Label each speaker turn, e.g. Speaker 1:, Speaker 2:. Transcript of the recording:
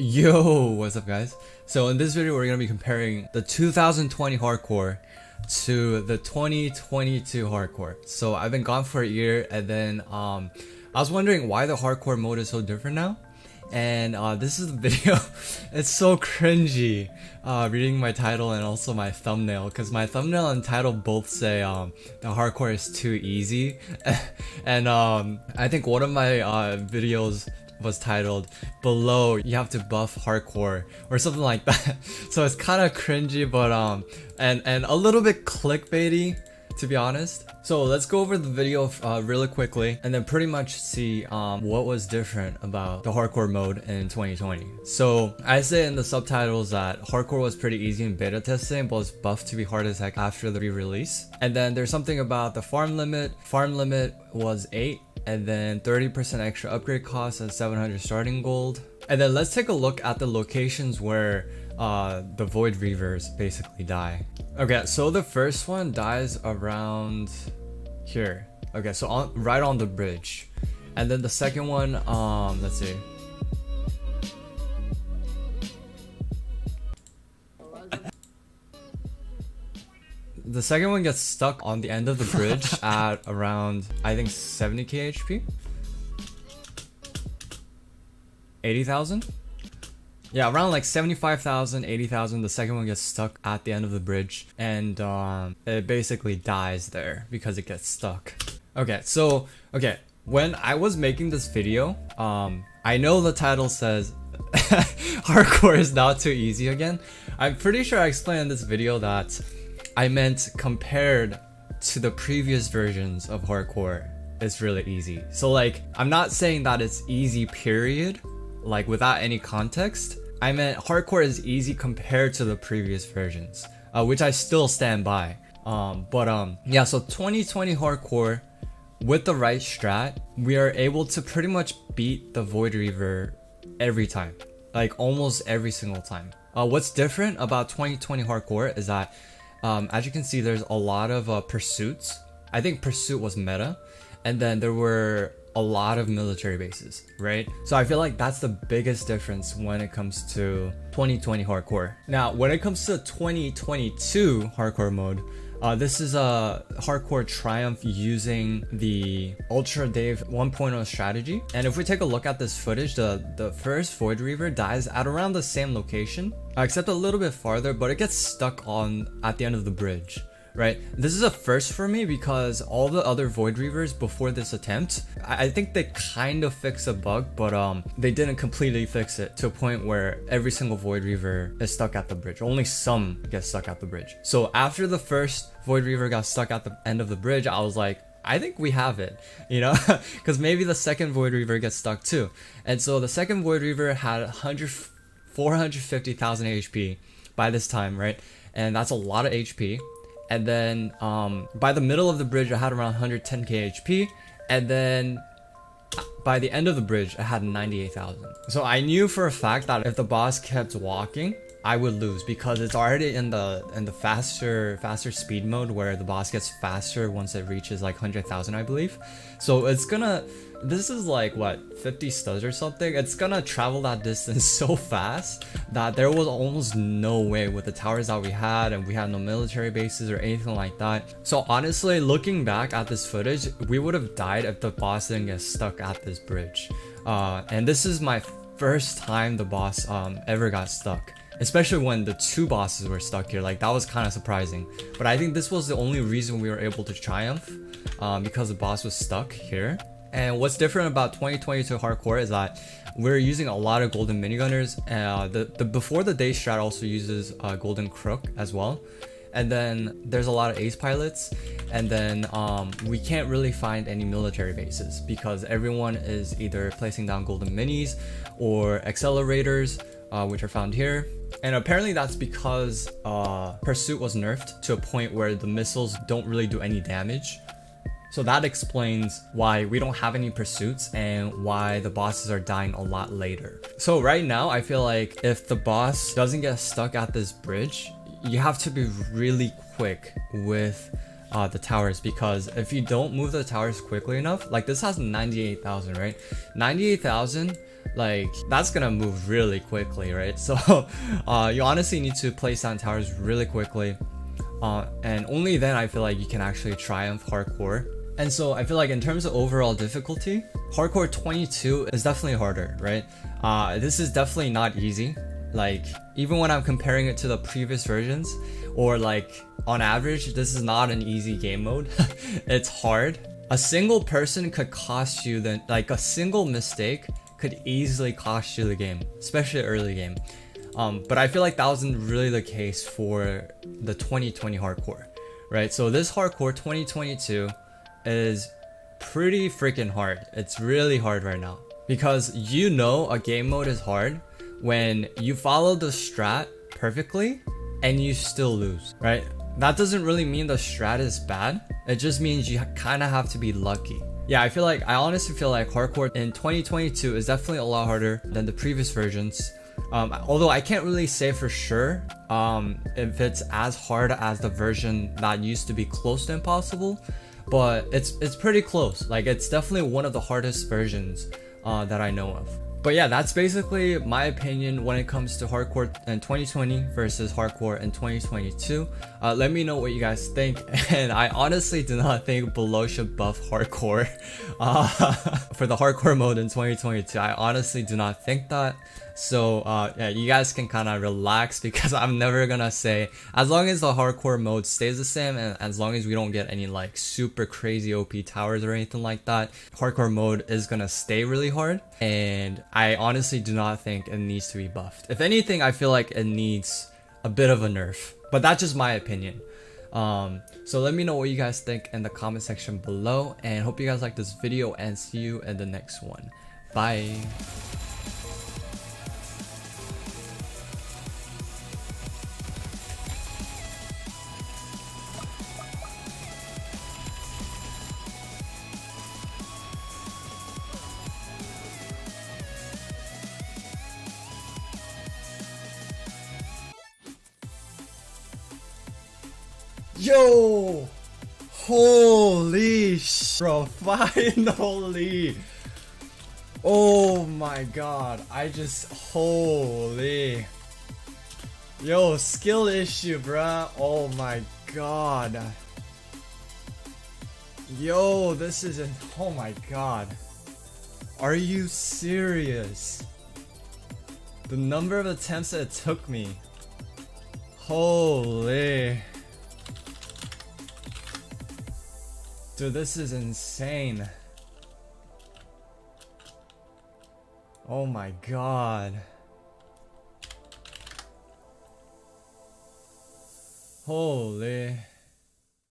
Speaker 1: Yo, what's up guys? So in this video we're going to be comparing the 2020 hardcore to the 2022 hardcore. So I've been gone for a year, and then I was wondering why the hardcore mode is so different now. And this is the video. It's so cringy reading my title and also my thumbnail, because my thumbnail and title both say the hardcore is too easy. And I think one of my videos was titled "Below you have to buff hardcore" or something like that. So it's kind of cringy, but and a little bit clickbaity, to be honest. So let's go over the video really quickly and then pretty much see what was different about the hardcore mode in 2020. So I say in the subtitles that hardcore was pretty easy in beta testing, but was buffed to be hard as heck after the re-release. And then there's something about the farm limit. Farm limit was 8, and then 30% extra upgrade cost at 700 starting gold. And then let's take a look at the locations where the void reavers basically die. Okay, so the first one dies around here. Okay, so right on the bridge. And then the second one, let's see. The second one gets stuck on the end of the bridge at around, I think, 70k HP? 80,000? Yeah, around like 75,000, 80,000. The second one gets stuck at the end of the bridge, and it basically dies there because it gets stuck. Okay, so, when I was making this video, I know the title says hardcore is not too easy again. I'm pretty sure I explained in this video that I meant compared to the previous versions of hardcore, it's really easy. So like, I'm not saying that it's easy period, like without any context. I meant hardcore is easy compared to the previous versions, which I still stand by. Yeah, so 2020 hardcore, with the right strat, we are able to pretty much beat the void reaver every time, like almost every single time. What's different about 2020 hardcore is that as you can see, there's a lot of pursuits. I think pursuit was meta, and then there were a lot of military bases, right? So I feel like that's the biggest difference when it comes to 2020 hardcore. Now, when it comes to 2022 hardcore mode, this is a hardcore triumph using the Ultra Dave 1.0 strategy. And if we take a look at this footage, the first void reaver dies at around the same location, except a little bit farther, but it gets stuck at the end of the bridge. Right, this is a first for me because all the other void reavers before this attempt, I think they kind of fixed a bug, but they didn't completely fix it to a point where every single void reaver is stuck at the bridge. Only some get stuck at the bridge. So after the first void reaver got stuck at the end of the bridge, I was like, I think we have it, you know, because maybe the second void reaver gets stuck too. And so the second void reaver had 450,000 HP by this time, right? And that's a lot of HP. And then by the middle of the bridge, I had around 110k HP, and then by the end of the bridge, I had 98,000. So I knew for a fact that if the boss kept walking, I would lose, because it's already in the faster speed mode where the boss gets faster once it reaches like 100,000, I believe. So it's gonna, this is like what, 50 studs or something. It's gonna travel that distance so fast that there was almost no way with the towers that we had, and we had no military bases or anything like that. So honestly, looking back at this footage, we would have died if the boss didn't get stuck at this bridge. And this is my first time the boss ever got stuck. Especially when the two bosses were stuck here, like that was kind of surprising. But I think this was the only reason we were able to triumph, because the boss was stuck here. And what's different about 2022 hardcore is that we're using a lot of golden minigunners. The before the day strat also uses golden crook as well. And then there's a lot of ace pilots, and then we can't really find any military bases because everyone is either placing down golden minis or accelerators, which are found here. And apparently that's because pursuit was nerfed to a point where the missiles don't really do any damage. So that explains why we don't have any pursuits and why the bosses are dying a lot later. So right now, I feel like if the boss doesn't get stuck at this bridge, you have to be really quick with the towers, because if you don't move the towers quickly enough, like this has 98,000, right? 98,000 like that's gonna move really quickly, right? So you honestly need to place down towers really quickly, and only then I feel like you can actually triumph hardcore. And so I feel like in terms of overall difficulty, hardcore 22 is definitely harder, right? This is definitely not easy. Like, even when I'm comparing it to the previous versions, or like on average, this is not an easy game mode. It's hard. A single person could cost you like a single mistake could easily cost you the game, especially early game. But I feel like that wasn't really the case for the 2020 hardcore, right? So this hardcore 2022 is pretty freaking hard. It's really hard right now, because you know a game mode is hard when you follow the strat perfectly and you still lose, right? That doesn't really mean the strat is bad. It just means you kind of have to be lucky. Yeah, I honestly feel like hardcore in 2022 is definitely a lot harder than the previous versions. Although I can't really say for sure if it's as hard as the version that used to be close to impossible, but it's pretty close. Like, it's definitely one of the hardest versions that I know of. But yeah, that's basically my opinion when it comes to hardcore in 2020 versus hardcore in 2022. Let me know what you guys think. And I honestly do not think Below should buff hardcore for the hardcore mode in 2022. I honestly do not think that. So yeah, you guys can kind of relax, because I'm never gonna say, as long as the hardcore mode stays the same and as long as we don't get any like super crazy OP towers or anything like that, hardcore mode is gonna stay really hard. And I honestly do not think it needs to be buffed. If anything, I feel like it needs a bit of a nerf, but that's just my opinion. So let me know what you guys think in the comment section below, and hope you guys like this video, and see you in the next one. Bye. Yo! Holy bro, finally! Oh my god, holy. Yo, skill issue, bruh. Oh my god. Yo, this isn't, oh my god. Are you serious? The number of attempts that it took me. Holy. Dude, this is insane. Oh my god. Holy.